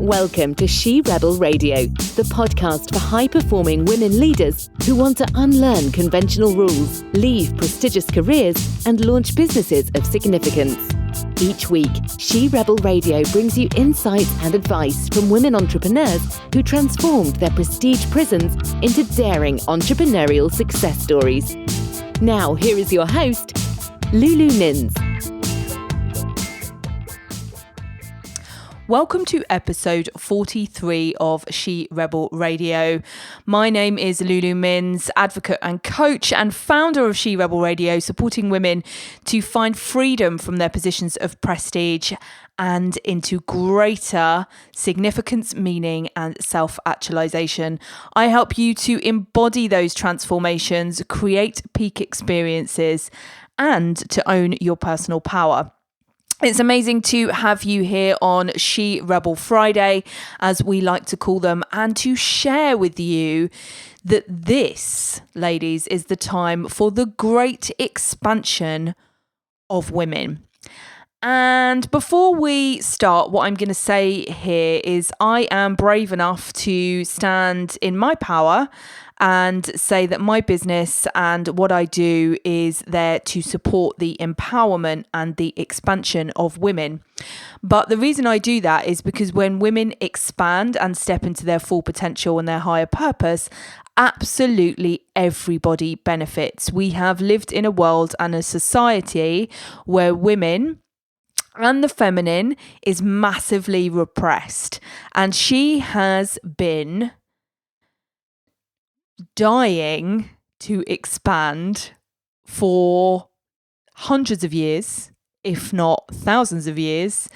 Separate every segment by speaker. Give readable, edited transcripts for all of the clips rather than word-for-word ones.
Speaker 1: Welcome to She Rebel Radio, the podcast for high-performing women leaders who want to unlearn conventional rules, leave prestigious careers, and launch businesses of significance. Each week, She Rebel Radio brings you insights and advice from women entrepreneurs who transformed their prestige prisons into daring entrepreneurial success stories. Now, here is your host, Lulu Minns.
Speaker 2: Welcome to episode 43 of She Rebel Radio. My name is Lulu Minns, advocate and coach and founder of She Rebel Radio, supporting women to find freedom from their positions of prestige and into greater significance, meaning, and self-actualization. I help you to embody those transformations, create peak experiences, and to own your personal power. It's amazing to have you here on She Rebel Friday, as we like to call them, and to share with you that this, ladies, is the time for the great expansion of women. And before we start, what I'm going to say here is I am brave enough to stand in my power and say that my business and what I do is there to support the empowerment and the expansion of women. But the reason I do that is because when women expand and step into their full potential and their higher purpose, absolutely everybody benefits. We have lived in a world and a society where women and the feminine is massively repressed, and she has been dying to expand for hundreds of years, if not thousands of years.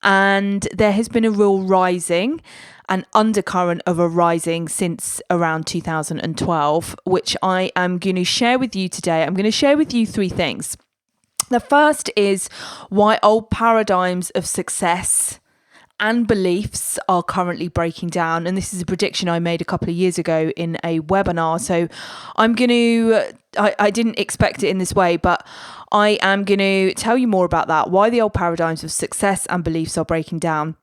Speaker 2: And there has been a real rising, an undercurrent of a rising since around 2012, which I am going to share with you today. I'm going to share with you three things. The first is why old paradigms of success and beliefs are currently breaking down. And this is a prediction I made a couple of years ago in a webinar. So I'm going to, I didn't expect it in this way, but I am going to tell you more about that, why the old paradigms of success and beliefs are breaking down.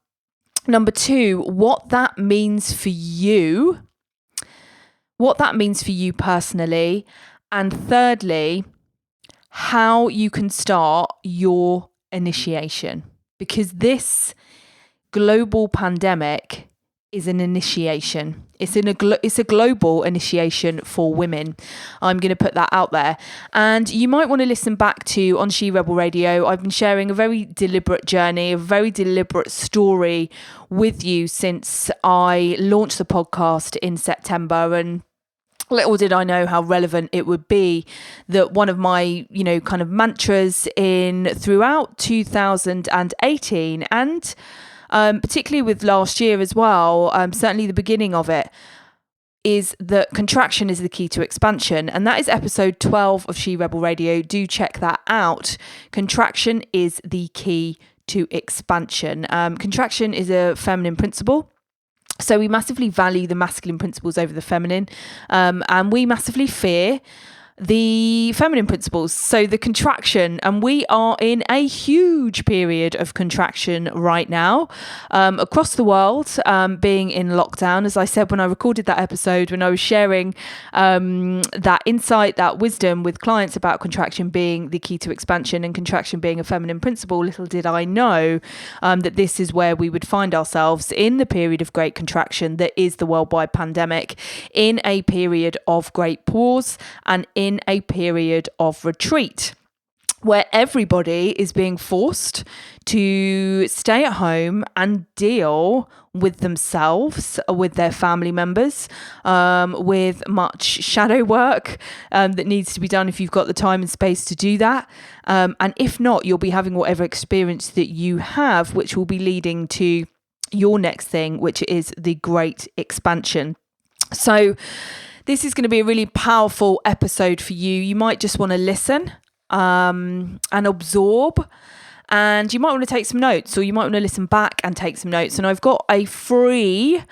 Speaker 2: Number two, what that means for you, personally. And thirdly, how you can start your initiation, because this global pandemic is an initiation. It's a global initiation for women. I'm going to put that out there. And you might want to listen back to on She Rebel Radio. I've been sharing a very deliberate journey, a very deliberate story with you since I launched the podcast in September. And little did I know how relevant it would be that one of my, kind of mantras throughout 2018 and particularly with last year as well, certainly the beginning of it, is that contraction is the key to expansion. And that is episode 12 of She Rebel Radio. Do check that out. Contraction is the key to expansion. Contraction is a feminine principle. So we massively value the masculine principles over the feminine, and we massively fear the feminine principles. So the contraction, and we are in a huge period of contraction right now across the world, being in lockdown. As I said when I recorded that episode, when I was sharing that insight, that wisdom with clients about contraction being the key to expansion and contraction being a feminine principle, little did I know that this is where we would find ourselves in the period of great contraction that is the worldwide pandemic, in a period of great pause and in a period of retreat, where everybody is being forced to stay at home and deal with themselves, with their family members, with much shadow work that needs to be done if you've got the time and space to do that. And if not, you'll be having whatever experience that you have, which will be leading to your next thing, which is the great expansion. So this is going to be a really powerful episode for you. You might just want to listen and absorb, and you might want to take some notes, or you might want to listen back and take some notes. And I've got a free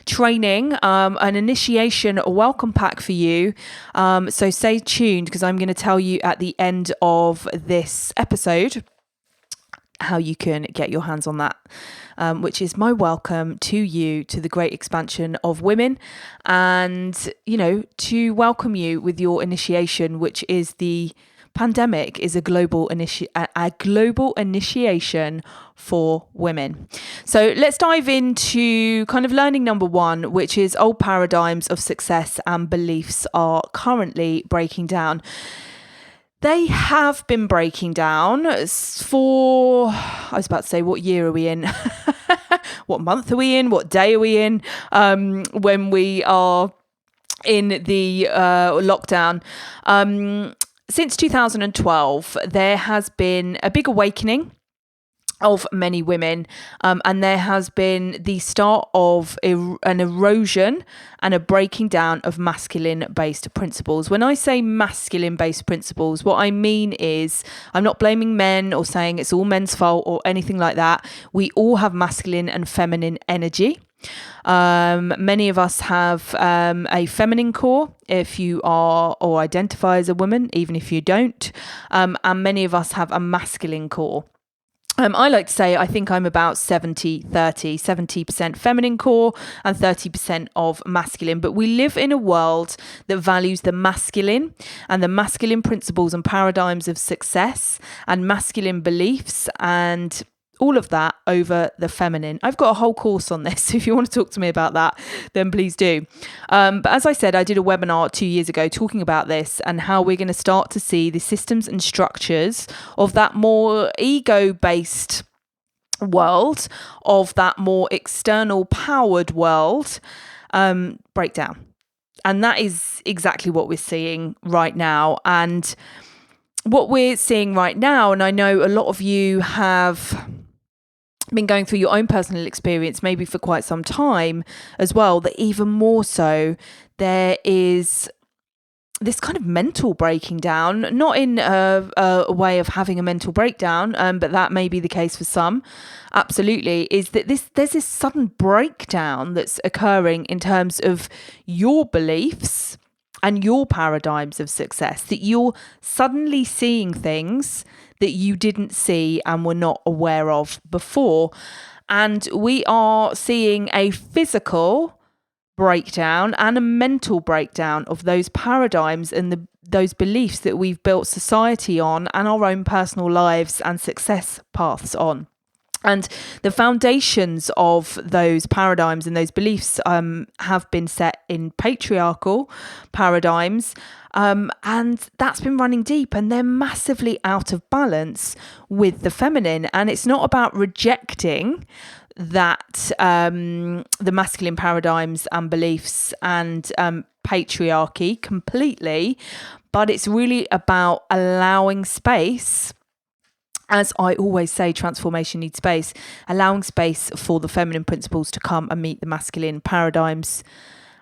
Speaker 2: training, an initiation, a welcome pack for you. So stay tuned, because I'm going to tell you at the end of this episode how you can get your hands on that, which is my welcome to you to the great expansion of women, and, you know, to welcome you with your initiation, which is the pandemic is a global initiation for women. So let's dive into kind of learning number one, which is old paradigms of success and beliefs are currently breaking down. They have been breaking down for, I was about to say, what year are we in? What month are we in? What day are we in? When we are in the lockdown. Since 2012, there has been a big awakening of many women, and there has been the start of an erosion and a breaking down of masculine-based principles. When I say masculine-based principles, what I mean is I'm not blaming men or saying it's all men's fault or anything like that. We all have masculine and feminine energy. Many of us have a feminine core if you are or identify as a woman, even if you don't, and many of us have a masculine core. I like to say I think I'm about 70% feminine core and 30% of masculine. But we live in a world that values the masculine and the masculine principles and paradigms of success and masculine beliefs and all of that over the feminine. I've got a whole course on this. If you want to talk to me about that, then please do. But as I said, I did a webinar 2 years ago talking about this and how we're going to start to see the systems and structures of that more ego-based world, of that more external powered world, break down. And that is exactly what we're seeing right now. And what we're seeing right now, and I know a lot of you have been going through your own personal experience maybe for quite some time as well, that even more so there is this kind of mental breaking down, not in a way of having a mental breakdown, but that may be the case for some, absolutely, is that there's this sudden breakdown that's occurring in terms of your beliefs and your paradigms of success, that you're suddenly seeing things that you didn't see and were not aware of before. And we are seeing a physical breakdown and a mental breakdown of those paradigms and those beliefs that we've built society on and our own personal lives and success paths on. And the foundations of those paradigms and those beliefs have been set in patriarchal paradigms, and that's been running deep, and they're massively out of balance with the feminine. And it's not about rejecting that the masculine paradigms and beliefs and patriarchy completely, but it's really about allowing space. As I always say, transformation needs space, allowing space for the feminine principles to come and meet the masculine paradigms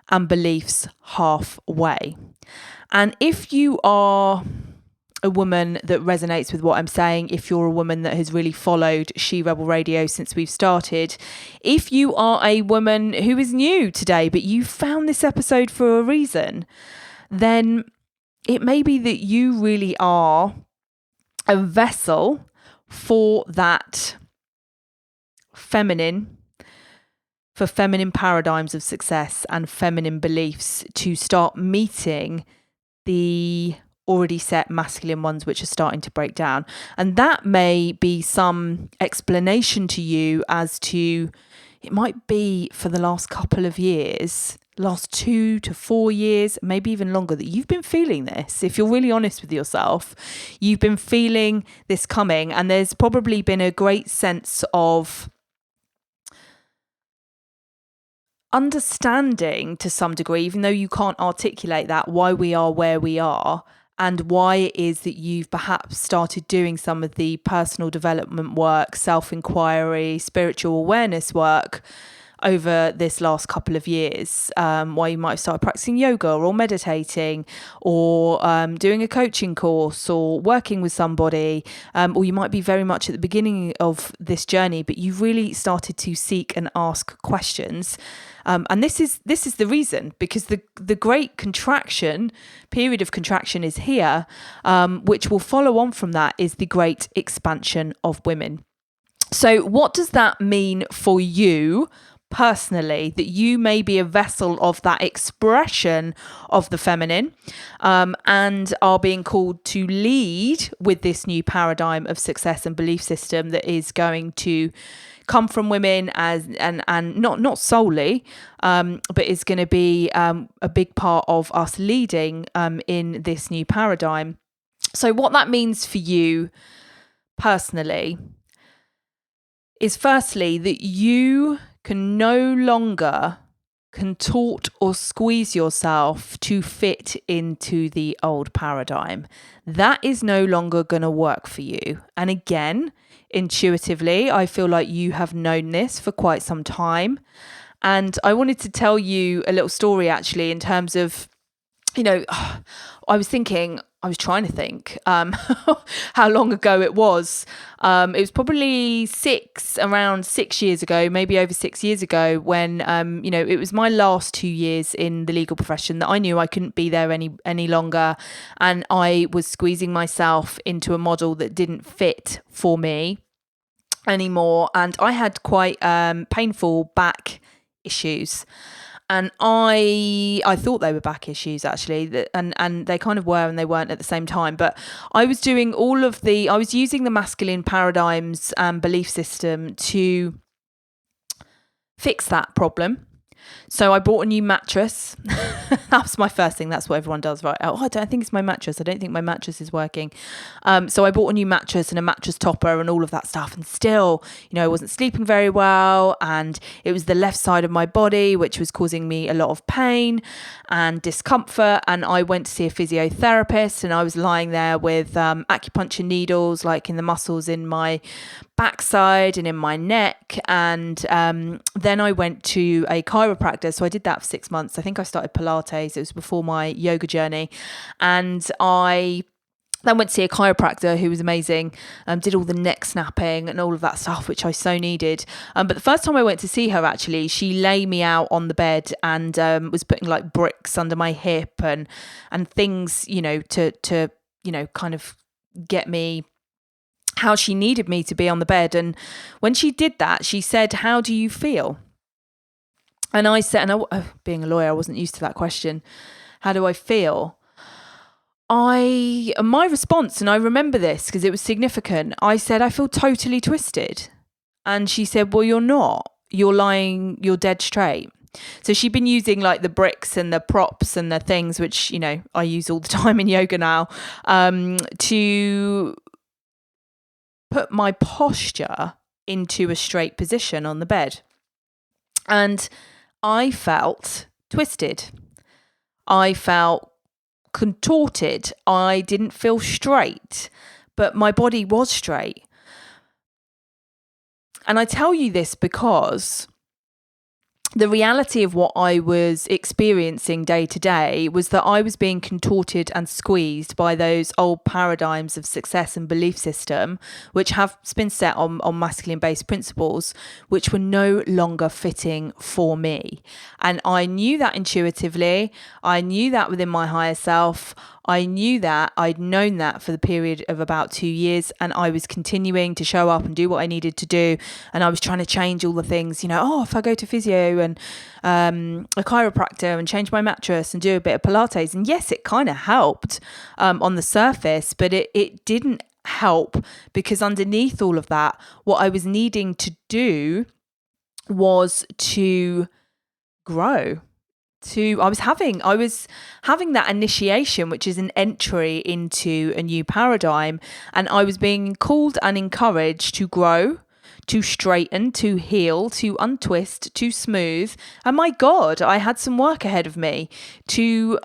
Speaker 2: and beliefs halfway. And if you are a woman that resonates with what I'm saying, if you're a woman that has really followed She Rebel Radio since we've started, if you are a woman who is new today, but you found this episode for a reason, then it may be that you really are a vessel for that feminine paradigms of success and feminine beliefs to start meeting the already set masculine ones which are starting to break down. And that may be some explanation to you as to, it might be for the last couple of years, last 2 to 4 years, maybe even longer, that you've been feeling this. If you're really honest with yourself, you've been feeling this coming, and there's probably been a great sense of understanding to some degree, even though you can't articulate that, why we are where we are, and why it is that you've perhaps started doing some of the personal development work, self-inquiry, spiritual awareness work over this last couple of years, why you might have started practicing yoga or meditating or doing a coaching course or working with somebody, or you might be very much at the beginning of this journey, but you've really started to seek and ask questions. And this is the reason, because the great period of contraction is here, which will follow on from that is the great expansion of women. So what does that mean for you personally, that you may be a vessel of that expression of the feminine, and are being called to lead with this new paradigm of success and belief system that is going to come from women and not solely, but is going to be a big part of us leading in this new paradigm. So what that means for you personally is firstly that you can no longer contort or squeeze yourself to fit into the old paradigm. That is no longer going to work for you. And again, intuitively, I feel like you have known this for quite some time. And I wanted to tell you a little story actually, in terms of, I was trying to think how long ago it was. It was probably around 6 years ago, maybe over 6 years ago, when, it was my last 2 years in the legal profession that I knew I couldn't be there any longer. And I was squeezing myself into a model that didn't fit for me anymore. And I had quite painful back issues. And I thought they were back issues actually, and they kind of were and they weren't at the same time. But I was doing I was using the masculine paradigms and belief system to fix that problem. So I bought a new mattress. That was my first thing. That's what everyone does, right? Oh, I don't think it's my mattress. I don't think my mattress is working. So I bought a new mattress and a mattress topper and all of that stuff. And still, I wasn't sleeping very well. And it was the left side of my body, which was causing me a lot of pain and discomfort. And I went to see a physiotherapist, and I was lying there with acupuncture needles, like in the muscles in my backside and in my neck. And then I went to a chiropractor. So I did that for 6 months. I think I started Pilates. It was before my yoga journey. And I then went to see a chiropractor who was amazing, did all the neck snapping and all of that stuff, which I so needed. But the first time I went to see her, actually, she lay me out on the bed and was putting like bricks under my hip and things, to kind of get me how she needed me to be on the bed. And when she did that, she said, "How do you feel?" And I said, being a lawyer, I wasn't used to that question. How do I feel? My response, and I remember this because it was significant, I said, "I feel totally twisted." And she said, "Well, you're not. You're dead straight." So she'd been using like the bricks and the props and the things, which, I use all the time in yoga now, to put my posture into a straight position on the bed. And I felt twisted. I felt contorted. I didn't feel straight, but my body was straight. And I tell you this because the reality of what I was experiencing day to day was that I was being contorted and squeezed by those old paradigms of success and belief system, which have been set on masculine-based principles, which were no longer fitting for me. And I knew that intuitively. I knew that within my higher self. I knew that. I'd known that for the period of about 2 years, and I was continuing to show up and do what I needed to do. And I was trying to change all the things, if I go to physio and a chiropractor and change my mattress and do a bit of Pilates. And yes, it kind of helped on the surface, but it didn't help, because underneath all of that, what I was needing to do was to grow. I was having that initiation, which is an entry into a new paradigm, and I was being called and encouraged to grow, to straighten, to heal, to untwist, to smooth. And my God, I had some work ahead of me to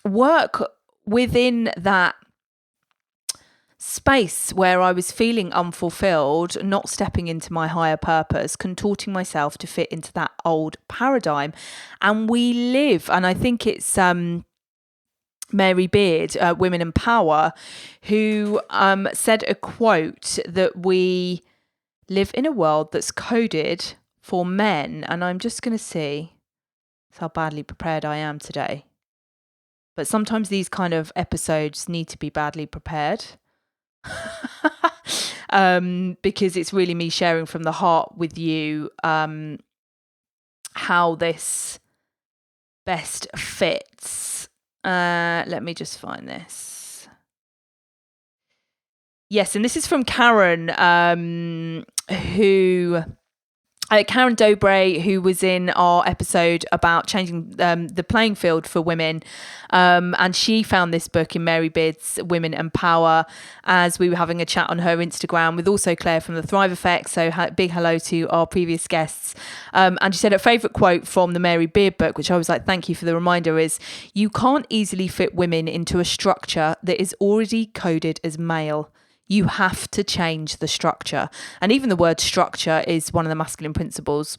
Speaker 2: work within that space where I was feeling unfulfilled, not stepping into my higher purpose, contorting myself to fit into that old paradigm. And we live, and I think it's Mary Beard, Women in Power, who said a quote that we live in a world that's coded for men. And I'm just going to see how badly prepared I am today. But sometimes these kind of episodes need to be badly prepared. because it's really me sharing from the heart with you how this best fits. Let me just find this. Yes, and this is from Karen, Karen Dobre, who was in our episode about changing the playing field for women. And she found this book in Mary Beard's Women and Power as we were having a chat on her Instagram with also Claire from the Thrive Effect. So big hello to our previous guests. And she said her favourite quote from the Mary Beard book, which I was like, thank you for the reminder, is, "You can't easily fit women into a structure that is already coded as male. You have to change the structure." And even the word structure is one of the masculine principles.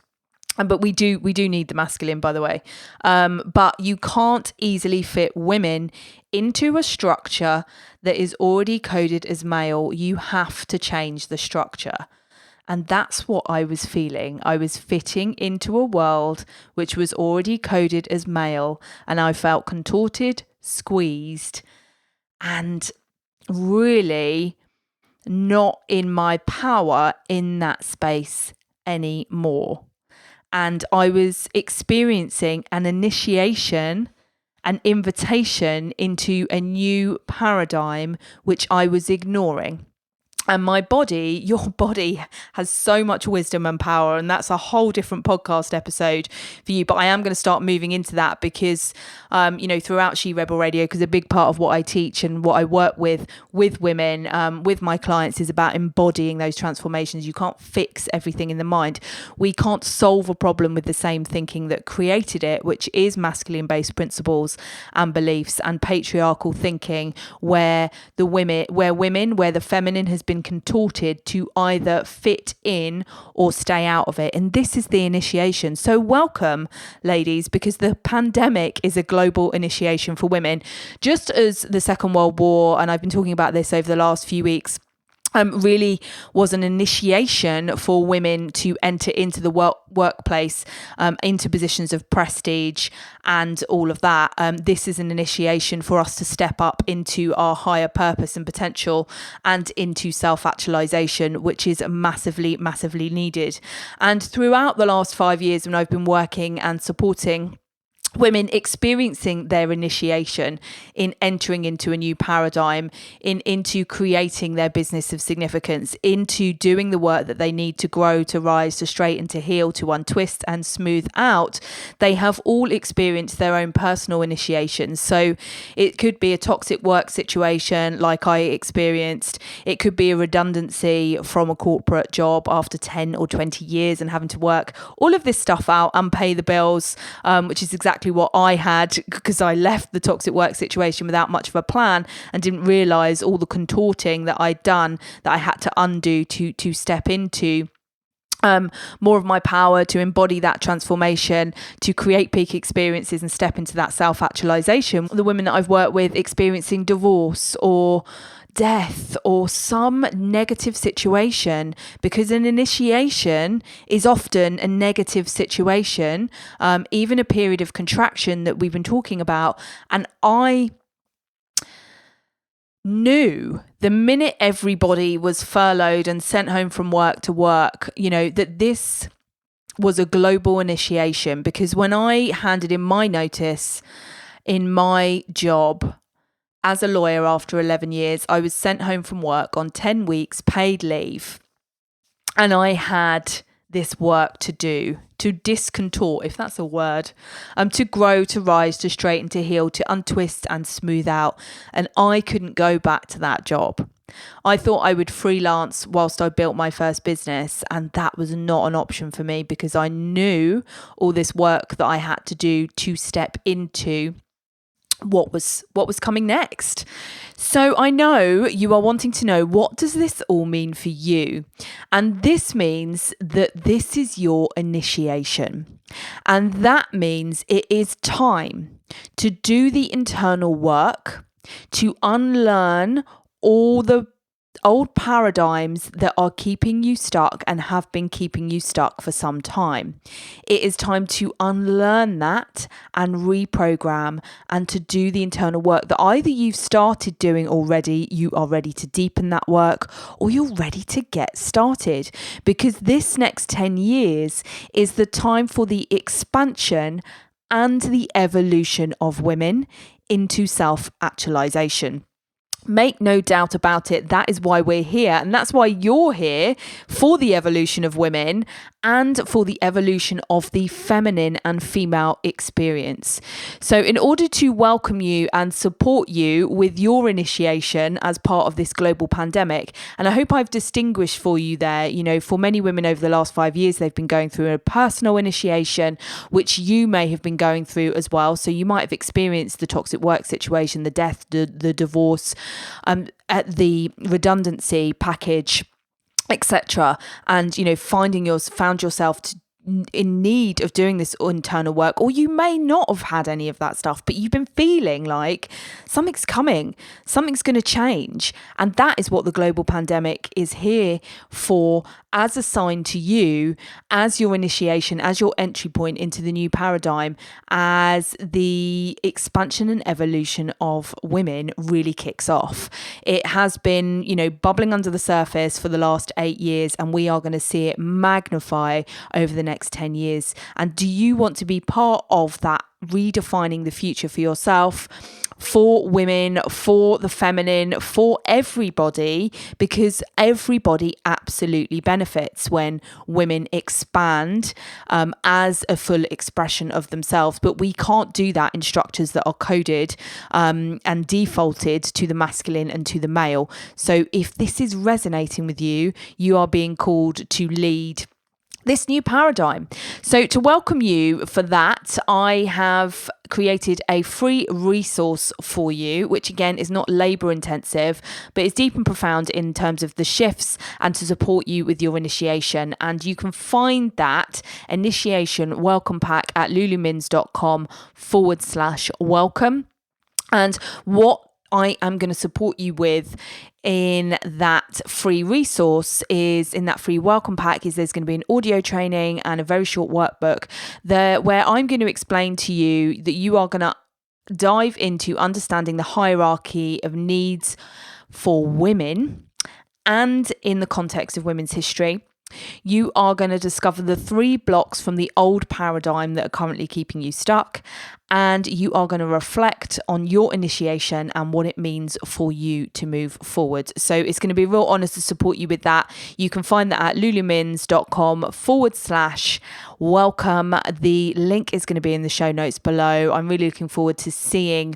Speaker 2: But we do need the masculine, by the way. But you can't easily fit women into a structure that is already coded as male. You have to change the structure. And that's what I was feeling. I was fitting into a world which was already coded as male. And I felt contorted, squeezed, and really not in my power in that space anymore. And I was experiencing an initiation, an invitation into a new paradigm, which I was ignoring. And my body, your body, has so much wisdom and power, and that's a whole different podcast episode for you. But I am going to start moving into that because, throughout She Rebel Radio, because a big part of what I teach and what I work with women, with my clients, is about embodying those transformations. You can't fix everything in the mind. We can't solve a problem with the same thinking that created it, which is masculine-based principles and beliefs and patriarchal thinking, where the feminine has been contorted to either fit in or stay out of it. And this is the initiation. So welcome, ladies, because the pandemic is a global initiation for women. Just as the Second World War, and I've been talking about this over the last few weeks, really was an initiation for women to enter into the workplace, into positions of prestige and all of that. This is an initiation for us to step up into our higher purpose and potential and into self-actualization, which is massively, massively needed. And throughout the last 5 years, when I've been working and supporting women experiencing their initiation in entering into a new paradigm, into creating their business of significance, into doing the work that they need to grow, to rise, to straighten, to heal, to untwist and smooth out, they have all experienced their own personal initiations. So it could be a toxic work situation like I experienced. It could be a redundancy from a corporate job after 10 or 20 years and having to work all of this stuff out and pay the bills, which is exactly what I had, because I left the toxic work situation without much of a plan and didn't realize all the contorting that I'd done that I had to undo to step into more of my power, to embody that transformation, to create peak experiences and step into that self-actualization. The women that I've worked with experiencing divorce or death or some negative situation, because an initiation is often a negative situation, even a period of contraction that we've been talking about. And I knew the minute everybody was furloughed and sent home from work to work, that this was a global initiation. Because when I handed in my notice in my job as a lawyer after 11 years, I was sent home from work on 10 weeks paid leave. And I had this work to do, to discontort, if that's a word, to grow, to rise, to straighten, to heal, to untwist and smooth out. And I couldn't go back to that job. I thought I would freelance whilst I built my first business, and that was not an option for me, because I knew all this work that I had to do to step into what was coming next. So I know you are wanting to know, what does this all mean for you? And this means that this is your initiation. And that means it is time to do the internal work, to unlearn all the old paradigms that are keeping you stuck and have been keeping you stuck for some time. It is time to unlearn that and reprogram and to do the internal work that either you've started doing already, you are ready to deepen that work, or you're ready to get started. Because this next 10 years is the time for the expansion and the evolution of women into self-actualization. Make no doubt about it, that is why we're here, and that's why you're here, for the evolution of women and for the evolution of the feminine and female experience. So in order to welcome you and support you with your initiation as part of this global pandemic, and I hope I've distinguished for you there, for many women over the last 5 years, they've been going through a personal initiation, which you may have been going through as well. So you might have experienced the toxic work situation, the death, the divorce, at the redundancy package, etc., and found yourself in need of doing this internal work, or you may not have had any of that stuff, but you've been feeling like something's coming, something's going to change. And that is what the global pandemic is here for, as a sign to you, as your initiation, as your entry point into the new paradigm, as the expansion and evolution of women really kicks off. It has been, bubbling under the surface for the last 8 years, and we are going to see it magnify over the next 10 years. And do you want to be part of that redefining the future for yourself, for women, for the feminine, for everybody? Because everybody absolutely benefits when women expand as a full expression of themselves. But we can't do that in structures that are coded and defaulted to the masculine and to the male. So if this is resonating with you, you are being called to lead this new paradigm. So to welcome you for that, I have created a free resource for you, which again is not labor intensive, but is deep and profound in terms of the shifts and to support you with your initiation. And you can find that initiation welcome pack at lulumins.com/welcome. And what I am going to support you with in that free resource is, in that free welcome pack, is there's going to be an audio training and a very short workbook there where I'm going to explain to you that you are going to dive into understanding the hierarchy of needs for women and in the context of women's history. You are going to discover the 3 blocks from the old paradigm that are currently keeping you stuck, and you are going to reflect on your initiation and what it means for you to move forward. So it's going to be a real honor to support you with that. You can find that at lulumins.com/welcome. The link is going to be in the show notes below. I'm really looking forward to seeing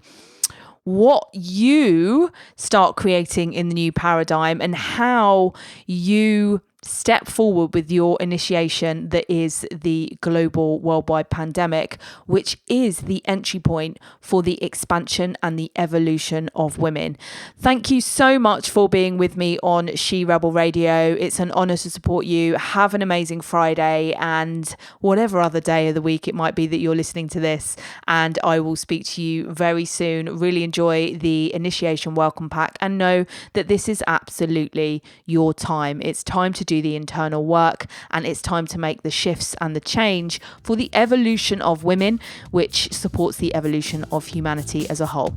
Speaker 2: what you start creating in the new paradigm and how you step forward with your initiation that is the global worldwide pandemic, which is the entry point for the expansion and the evolution of women. Thank you so much for being with me on She Rebel Radio. It's an honor to support you. Have an amazing Friday and whatever other day of the week it might be that you're listening to this. And I will speak to you very soon. Really enjoy the initiation welcome pack and know that this is absolutely your time. It's time to do the internal work, and it's time to make the shifts and the change for the evolution of women, which supports the evolution of humanity as a whole.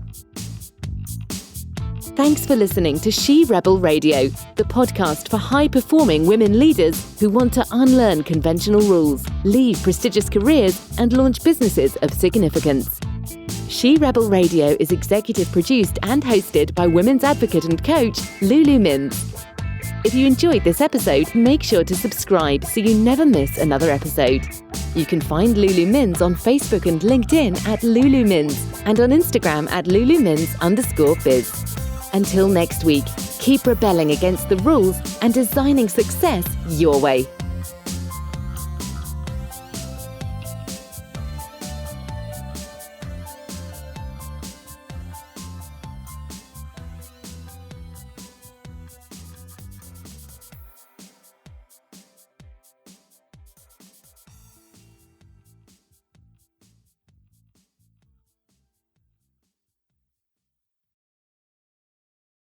Speaker 1: Thanks for listening to She Rebel Radio, the podcast for high-performing women leaders who want to unlearn conventional rules, leave prestigious careers, and launch businesses of significance. She Rebel Radio is executive produced and hosted by women's advocate and coach Lulu Minns. If you enjoyed this episode, make sure to subscribe so you never miss another episode. You can find Lulu Minns on Facebook and LinkedIn at Lulu Minns and on Instagram at LuluMinns_biz. Until next week, keep rebelling against the rules and designing success your way.